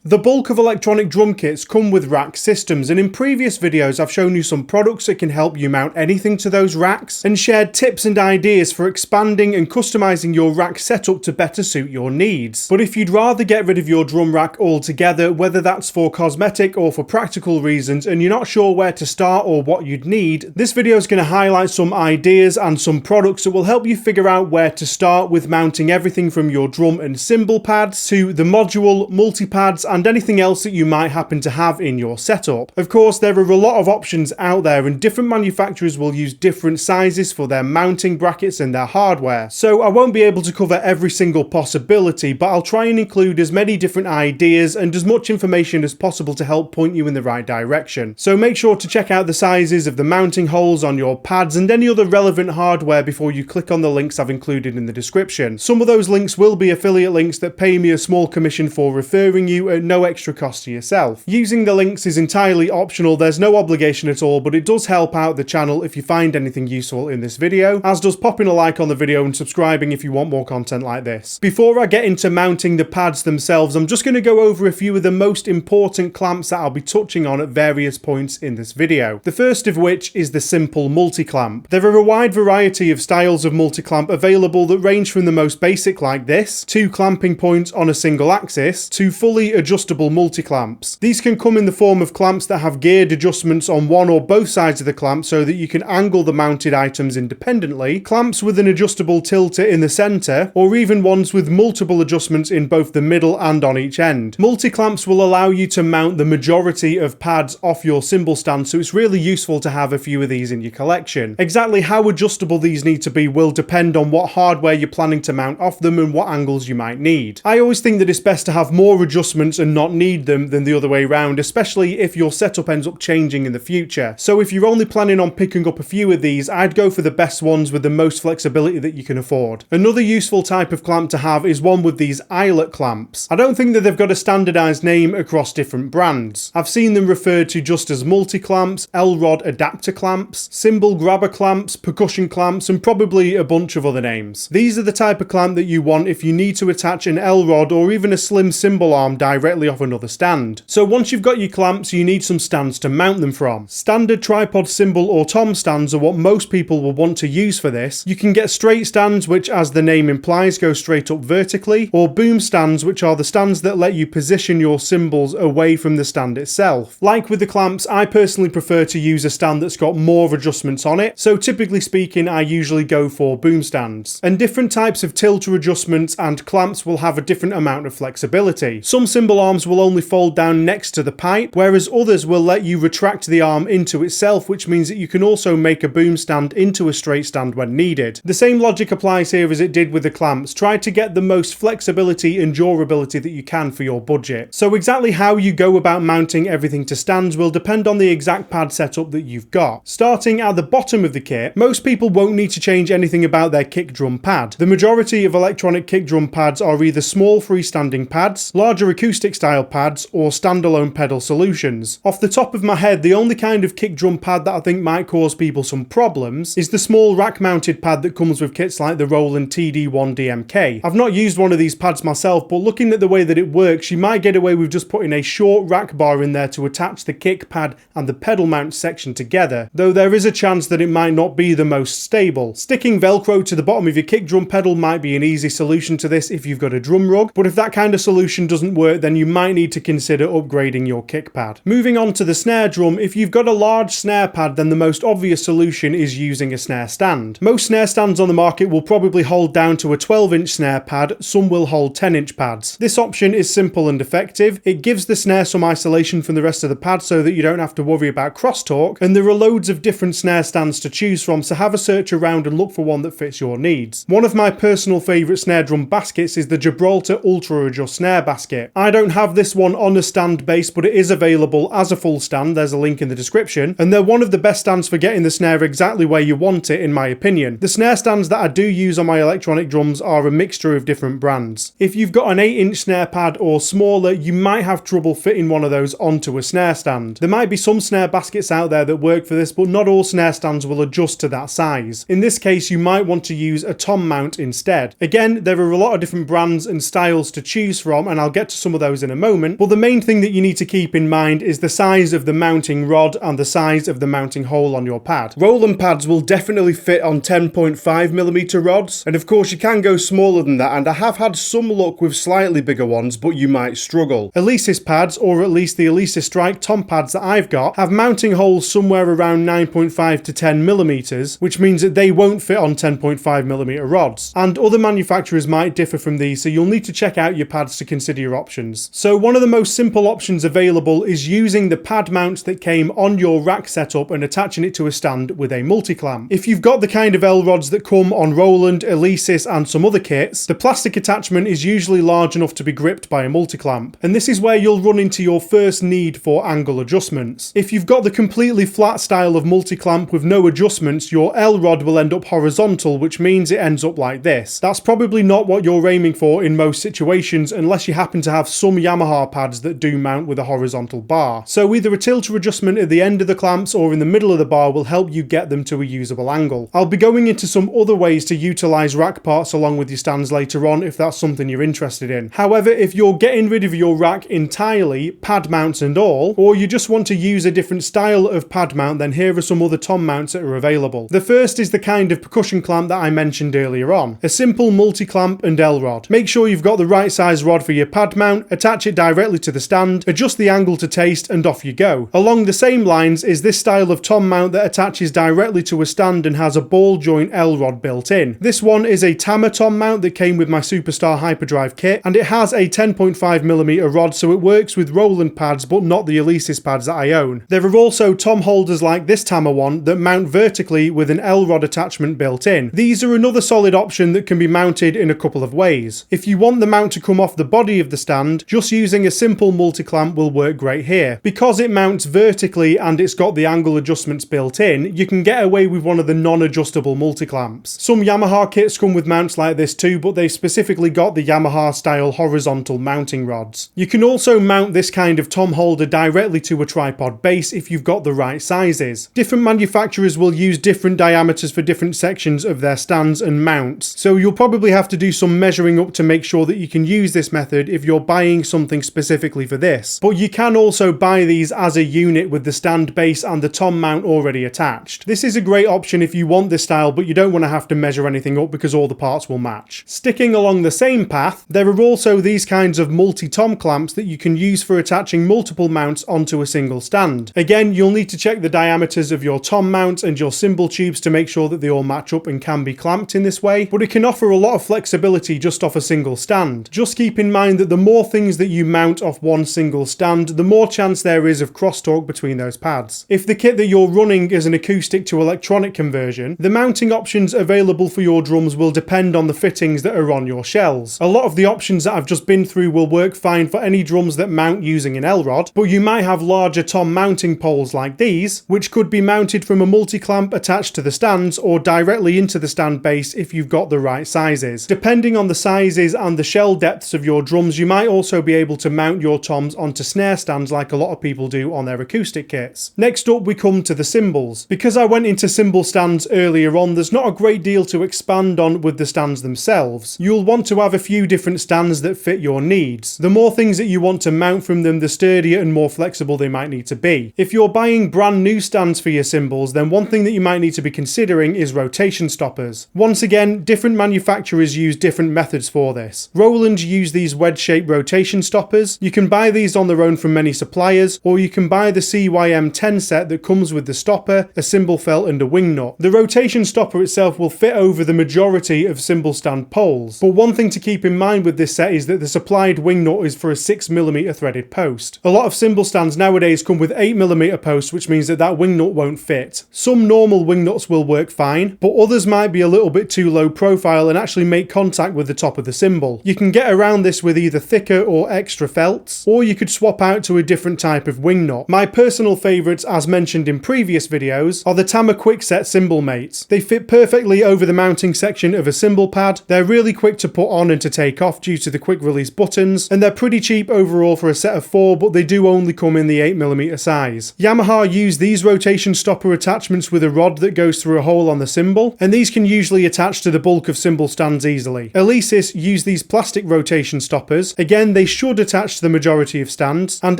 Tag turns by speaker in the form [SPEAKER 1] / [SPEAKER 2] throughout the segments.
[SPEAKER 1] The bulk of electronic drum kits come with rack systems, and in previous videos I've shown you some products that can help you mount anything to those racks and shared tips and ideas for expanding and customizing your rack setup to better suit your needs. But if you'd rather get rid of your drum rack altogether, whether that's for cosmetic or for practical reasons, and you're not sure where to start or what you'd need, this video is going to highlight some ideas and some products that will help you figure out where to start with mounting everything from your drum and cymbal pads to the module, multipads, and anything else that you might happen to have in your setup. Of course, there are a lot of options out there, and different manufacturers will use different sizes for their mounting brackets and their hardware. So I won't be able to cover every single possibility, but I'll try and include as many different ideas and as much information as possible to help point you in the right direction. So make sure to check out the sizes of the mounting holes on your pads and any other relevant hardware before you click on the links I've included in the description. Some of those links will be affiliate links that pay me a small commission for referring you at no extra cost to yourself. Using the links is entirely optional, there's no obligation at all, but it does help out the channel if you find anything useful in this video, as does popping a like on the video and subscribing if you want more content like this. Before I get into mounting the pads themselves, I'm just going to go over a few of the most important clamps that I'll be touching on at various points in this video. The first of which is the simple multi-clamp. There are a wide variety of styles of multi-clamp available that range from the most basic like this, 2 clamping points on a single axis, to fully adjustable multi-clamps. These can come in the form of clamps that have geared adjustments on one or both sides of the clamp so that you can angle the mounted items independently, clamps with an adjustable tilter in the centre, or even ones with multiple adjustments in both the middle and on each end. Multi-clamps will allow you to mount the majority of pads off your cymbal stand, so it's really useful to have a few of these in your collection. Exactly how adjustable these need to be will depend on what hardware you're planning to mount off them and what angles you might need. I always think that it's best to have more adjustments and not need them than the other way around, especially if your setup ends up changing in the future. So if you're only planning on picking up a few of these, I'd go for the best ones with the most flexibility that you can afford. Another useful type of clamp to have is one with these eyelet clamps. I don't think that they've got a standardized name across different brands. I've seen them referred to just as multi-clamps, L-rod adapter clamps, cymbal grabber clamps, percussion clamps, and probably a bunch of other names. These are the type of clamp that you want if you need to attach an L-rod or even a slim cymbal arm directly off another stand. So once you've got your clamps, you need some stands to mount them from. Standard tripod cymbal or tom stands are what most people will want to use for this. You can get straight stands, which as the name implies go straight up vertically, or boom stands, which are the stands that let you position your cymbals away from the stand itself. Like with the clamps, I personally prefer to use a stand that's got more adjustments on it, so typically speaking I usually go for boom stands. And different types of tilter adjustments and clamps will have a different amount of flexibility. Some cymbal arms will only fold down next to the pipe, whereas others will let you retract the arm into itself, which means that you can also make a boom stand into a straight stand when needed. The same logic applies here as it did with the clamps. Try to get the most flexibility and durability that you can for your budget. So exactly how you go about mounting everything to stands will depend on the exact pad setup that you've got. Starting at the bottom of the kit, most people won't need to change anything about their kick drum pad. The majority of electronic kick drum pads are either small freestanding pads, larger acoustic style pads, or standalone pedal solutions. Off the top of my head, the only kind of kick drum pad that I think might cause people some problems is the small rack mounted pad that comes with kits like the Roland TD1 DMK. I've not used one of these pads myself, but looking at the way that it works, you might get away with just putting a short rack bar in there to attach the kick pad and the pedal mount section together, though there is a chance that it might not be the most stable. Sticking Velcro to the bottom of your kick drum pedal might be an easy solution to this if you've got a drum rug, but if that kind of solution doesn't work, then you might need to consider upgrading your kick pad. Moving on to the snare drum, if you've got a large snare pad, then the most obvious solution is using a snare stand. Most snare stands on the market will probably hold down to a 12-inch snare pad, some will hold 10-inch pads. This option is simple and effective. It gives the snare some isolation from the rest of the pad so that you don't have to worry about crosstalk, and there are loads of different snare stands to choose from, so have a search around and look for one that fits your needs. One of my personal favourite snare drum baskets is the Gibraltar Ultra Adjust snare basket. I don't have this one on a stand base, but it is available as a full stand, there's a link in the description, and they're one of the best stands for getting the snare exactly where you want it in my opinion. The snare stands that I do use on my electronic drums are a mixture of different brands. If you've got an 8-inch snare pad or smaller, you might have trouble fitting one of those onto a snare stand. There might be some snare baskets out there that work for this, but not all snare stands will adjust to that size. In this case, you might want to use a tom mount instead. Again, there are a lot of different brands and styles to choose from, and I'll get to some of those those in a moment, but the main thing that you need to keep in mind is the size of the mounting rod and the size of the mounting hole on your pad. Roland pads will definitely fit on 10.5mm rods, and of course you can go smaller than that, and I have had some luck with slightly bigger ones, but you might struggle. Alesis pads, or at least the Alesis Strike Tom pads that I've got, have mounting holes somewhere around 9.5 to 10mm, which means that they won't fit on 10.5mm rods, and other manufacturers might differ from these, so you'll need to check out your pads to consider your options. So one of the most simple options available is using the pad mounts that came on your rack setup and attaching it to a stand with a multi-clamp. If you've got the kind of L-rods that come on Roland, Alesis and some other kits, the plastic attachment is usually large enough to be gripped by a multi-clamp, and this is where you'll run into your first need for angle adjustments. If you've got the completely flat style of multi-clamp with no adjustments, your L-rod will end up horizontal, which means it ends up like this. That's probably not what you're aiming for in most situations, unless you happen to have some Yamaha pads that do mount with a horizontal bar. So either a tilter adjustment at the end of the clamps or in the middle of the bar will help you get them to a usable angle. I'll be going into some other ways to utilise rack parts along with your stands later on if that's something you're interested in. However, if you're getting rid of your rack entirely, pad mounts and all, or you just want to use a different style of pad mount, then here are some other Tom mounts that are available. The first is the kind of percussion clamp that I mentioned earlier on. A simple multi-clamp and L-rod. Make sure you've got the right size rod for your pad mount, attach it directly to the stand, adjust the angle to taste, and off you go. Along the same lines is this style of Tom mount that attaches directly to a stand and has a ball joint L-rod built in. This one is a Tama Tom mount that came with my Superstar Hyperdrive kit, and it has a 10.5mm rod, so it works with Roland pads but not the Alesis pads that I own. There are also Tom holders like this Tama one that mount vertically with an L-rod attachment built in. These are another solid option that can be mounted in a couple of ways. If you want the mount to come off the body of the stand, just using a simple multi-clamp will work great here. Because it mounts vertically and it's got the angle adjustments built in, you can get away with one of the non-adjustable multi-clamps. Some Yamaha kits come with mounts like this too, but they've specifically got the Yamaha style horizontal mounting rods. You can also mount this kind of Tom holder directly to a tripod base if you've got the right sizes. Different manufacturers will use different diameters for different sections of their stands and mounts, so you'll probably have to do some measuring up to make sure that you can use this method if you're buying something specifically for this. But you can also buy these as a unit with the stand base and the Tom mount already attached. This is a great option if you want this style, but you don't want to have to measure anything up because all the parts will match. Sticking along the same path, there are also these kinds of multi-Tom clamps that you can use for attaching multiple mounts onto a single stand. Again, you'll need to check the diameters of your Tom mount and your cymbal tubes to make sure that they all match up and can be clamped in this way, but it can offer a lot of flexibility just off a single stand. Just keep in mind that the more things that you mount off one single stand, the more chance there is of crosstalk between those pads. If the kit that you're running is an acoustic to electronic conversion, the mounting options available for your drums will depend on the fittings that are on your shells. A lot of the options that I've just been through will work fine for any drums that mount using an L-rod, but you might have larger Tom mounting poles like these, which could be mounted from a multi-clamp attached to the stands or directly into the stand base if you've got the right sizes. Depending on the sizes and the shell depths of your drums, you might also be able to mount your toms onto snare stands like a lot of people do on their acoustic kits. Next up we come to the cymbals. Because I went into cymbal stands earlier on, there's not a great deal to expand on with the stands themselves. You'll want to have a few different stands that fit your needs. The more things that you want to mount from them, the sturdier and more flexible they might need to be. If you're buying brand new stands for your cymbals, then one thing that you might need to be considering is rotation stoppers. Once again, different manufacturers use different methods for this. Roland use these wedge-shaped rotation stoppers. You can buy these on their own from many suppliers, or you can buy the CYM10 set that comes with the stopper, a cymbal felt and a wing nut. The rotation stopper itself will fit over the majority of cymbal stand poles, but one thing to keep in mind with this set is that the supplied wing nut is for a 6mm threaded post. A lot of cymbal stands nowadays come with 8mm posts, which means that that wing nut won't fit. Some normal wing nuts will work fine, but others might be a little bit too low profile and actually make contact with the top of the cymbal. You can get around this with either thicker or extra felts, or you could swap out to a different type of wing nut. My personal favourites, as mentioned in previous videos, are the Tama Quickset cymbal mates. They fit perfectly over the mounting section of a cymbal pad, they're really quick to put on and to take off due to the quick release buttons, and they're pretty cheap overall for a set of 4, but they do only come in the 8mm size. Yamaha use these rotation stopper attachments with a rod that goes through a hole on the cymbal, and these can usually attach to the bulk of cymbal stands easily. Alesis use these plastic rotation stoppers. Again, they should attach to the majority of stands, and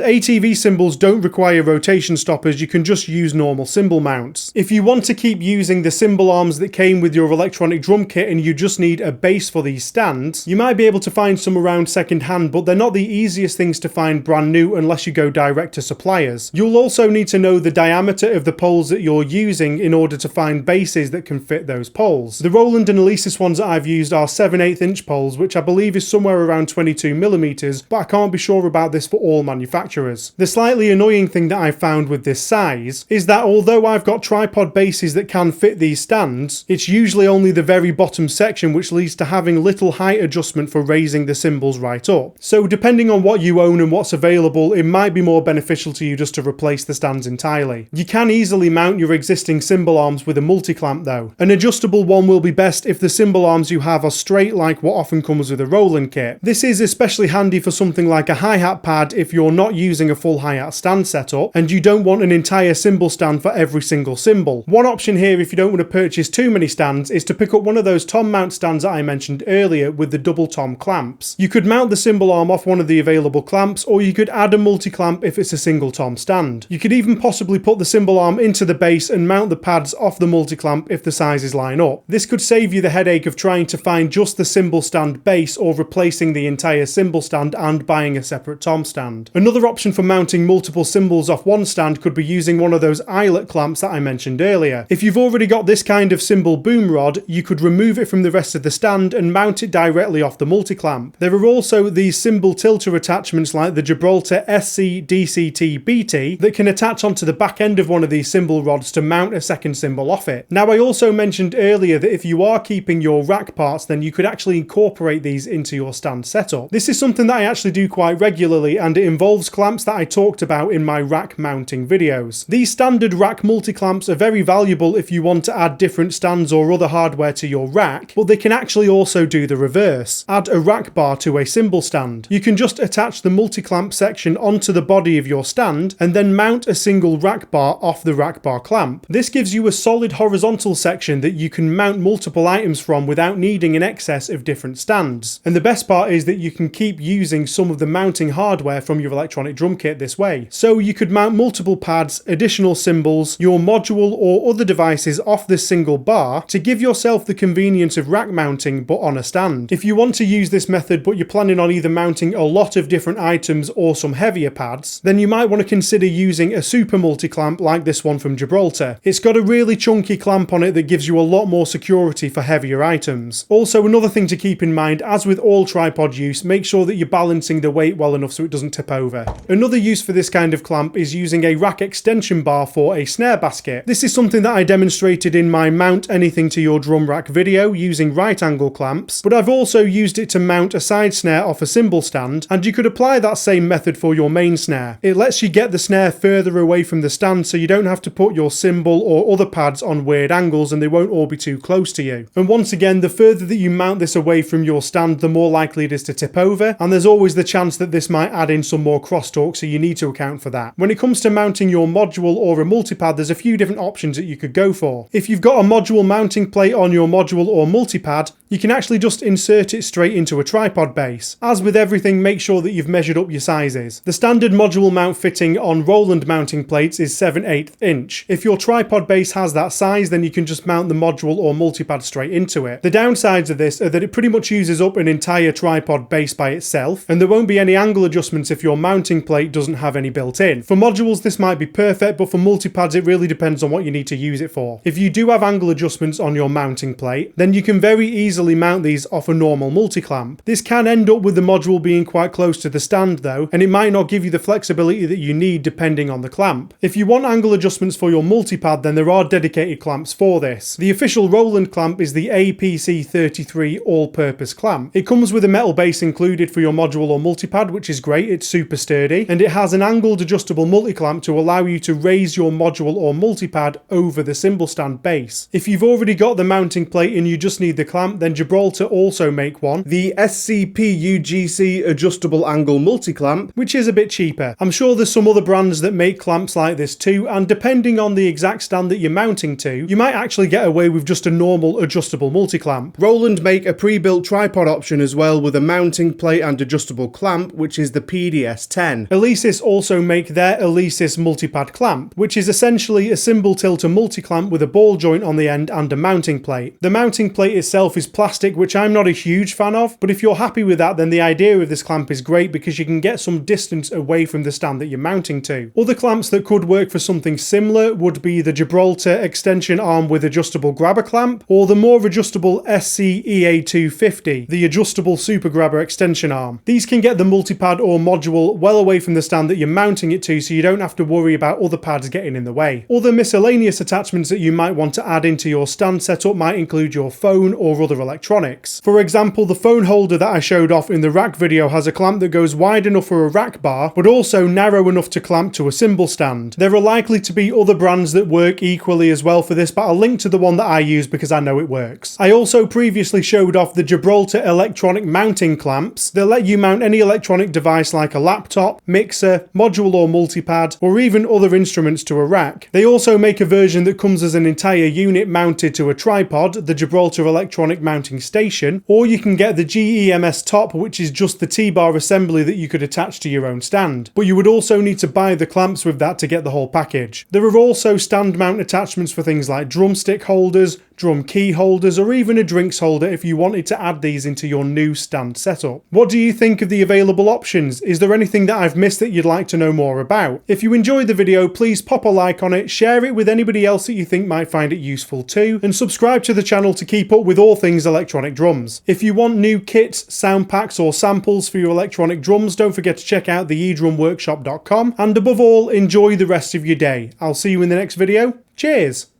[SPEAKER 1] ATV cymbals don't require rotation stoppers, you can just use normal cymbal mounts. If you want to keep using the cymbal arms that came with your electronic drum kit and you just need a base for these stands, you might be able to find some around second hand, but they're not the easiest things to find brand new unless you go direct to suppliers. You'll also need to know the diameter of the poles that you're using in order to find bases that can fit those poles. The Roland and Alesis ones that I've used are 7/8 inch poles, which I believe is somewhere around 22mm, but I can't be sure about this for all manufacturers. The slightly annoying thing that I've found with this size is that although I've got tripod bases that can fit these stands, it's usually only the very bottom section, which leads to having little height adjustment for raising the cymbals right up. So depending on what you own and what's available, it might be more beneficial to you just to replace the stands entirely. You can easily mount your existing cymbal arms with a multi-clamp though. An adjustable one will be best if the cymbal arms you have are straight like what often comes with a Roland kit. This is especially handy for something like a hi-hat pad if you're not using a full hi-hat stand setup and you don't want an entire cymbal stand for every single cymbal. One option here, if you don't want to purchase too many stands, is to pick up one of those tom mount stands that I mentioned earlier with the double tom clamps. You could mount the cymbal arm off one of the available clamps, or you could add a multi-clamp if it's a single tom stand. You could even possibly put the cymbal arm into the base and mount the pads off the multi-clamp if the sizes line up. This could save you the headache of trying to find just the cymbal stand base or replacing the entire cymbal stand and buying a separate tom stand. Another option for mounting multiple cymbals off one stand could be using one of those eyelet clamps that I mentioned earlier. If you've already got this kind of cymbal boom rod, you could remove it from the rest of the stand and mount it directly off the multi-clamp. There are also these cymbal tilter attachments like the Gibraltar SC-UGC BT that can attach onto the back end of one of these cymbal rods to mount a second cymbal off it. Now, I also mentioned earlier that if you are keeping your rack parts, then you could actually incorporate these into your stand setup. This is something that I actually do quite regularly, and it involves clamps that I talked about in my rack mounting videos. These standard rack multi-clamps are very valuable if you want to add different stands or other hardware to your rack, but they can actually also do the reverse. Add a rack bar to a cymbal stand. You can just attach the multi-clamp section onto the body of your stand and then mount a single rack bar off the rack bar clamp. This gives you a solid horizontal section that you can mount multiple items from without needing an excess of different stands. And the best part is that you can keep using some of the mounting hardware from your electronic drum kit this way. So you could mount multiple pads, additional cymbals, your module or other devices off this single bar to give yourself the convenience of rack mounting but on a stand. If you want to use this method but you're planning on either mounting a lot of different items or some heavier pads, then you might want to consider using a super multi-clamp like this one from Gibraltar. It's got a really chunky clamp on it that gives you a lot more security for heavier items. Also, another thing to keep in mind, as with all tripod use, make sure that you're balancing the weight well enough so it doesn't tip over. Another use for this kind of clamp is using a rack extension bar for a snare basket. This is something that I demonstrated in my Mount Anything to Your Drum Rack video using right angle clamps, but I've also used it to mount a side snare off a cymbal stand, and you could apply that same method for your main snare. It lets you get the snare further away from the stand so you don't have to put your cymbal or other pads on weird angles and they won't all be too close to you. And once again, the further that you mount this away from your stand, the more likely it is to tip over, and there's always the chance that this might add in some more crosstalk, so you need to account for that. When it comes to mounting your module or a multipad, there's a few different options that you could go for. If you've got a module mounting plate on your module or multipad, you can actually just insert it straight into a tripod base. As with everything, make sure that you've measured up your sizes. The standard module mount fitting on Roland mounting plates is 7/8 inch. If your tripod base has that size, then you can just mount the module or multipad straight into it. The downsides of this are that it pretty much uses up an entire tripod base by itself, and there won't be any angle adjustments if your mounting plate doesn't have any built in. For modules, this might be perfect, but for multipads, it really depends on what you need to use it for. If you do have angle adjustments on your mounting plate, then you can very easily mount these off a normal multi-clamp. This can end up with the module being quite close to the stand though, and it might not give you the flexibility that you need depending on the clamp. If you want angle adjustments for your multipad, then there are dedicated clamps for this. The official Roland clamp is the APC33 all-purpose clamp. It comes with a metal base included for your module or multipad, which is great, it's super sturdy, and it has an angled adjustable multi-clamp to allow you to raise your module or multipad over the cymbal stand base. If you've already got the mounting plate and you just need the clamp, then Gibraltar also make one, the SC-UGC adjustable angle multi-clamp, which is a bit cheaper. I'm sure there's some other brands that make clamps like this too, and depending on the exact stand that you're mounting to, you might actually get away with just a normal adjustable multi-clamp. Roland make a pre-built tripod option as well with a mounting plate and a adjustable clamp, which is the SPD-S10. Alesis also make their Alesis Multipad clamp, which is essentially a cymbal tilter multi-clamp with a ball joint on the end and a mounting plate. The mounting plate itself is plastic, which I'm not a huge fan of, but if you're happy with that, then the idea of this clamp is great because you can get some distance away from the stand that you're mounting to. Other clamps that could work for something similar would be the Gibraltar extension arm with adjustable grabber clamp, or the more adjustable SC-EA250, the adjustable super grabber extension arm. These can get the multipad or module well away from the stand that you're mounting it to, so you don't have to worry about other pads getting in the way. Other miscellaneous attachments that you might want to add into your stand setup might include your phone or other electronics. For example, the phone holder that I showed off in the rack video has a clamp that goes wide enough for a rack bar, but also narrow enough to clamp to a cymbal stand. There are likely to be other brands that work equally as well for this, but I'll link to the one that I use because I know it works. I also previously showed off the Gibraltar electronic mounting clamps that let you mount any electronic device like a laptop, mixer, module or multipad, or even other instruments to a rack. They also make a version that comes as an entire unit mounted to a tripod, the Gibraltar electronic mounting station, or you can get the GEMS top, which is just the T-bar assembly that you could attach to your own stand. But you would also need to buy the clamps with that to get the whole package. There are also stand mount attachments for things like drumstick holders, drum key holders, or even a drinks holder if you wanted to add these into your new stand setup. What do you think of the available options? Is there anything that I've missed that you'd like to know more about? If you enjoyed the video, please pop a like on it, share it with anybody else that you think might find it useful too, and subscribe to the channel to keep up with all things electronic drums. If you want new kits, sound packs or samples for your electronic drums, don't forget to check out the eDrumworkshop.com, and above all, enjoy the rest of your day. I'll see you in the next video. Cheers!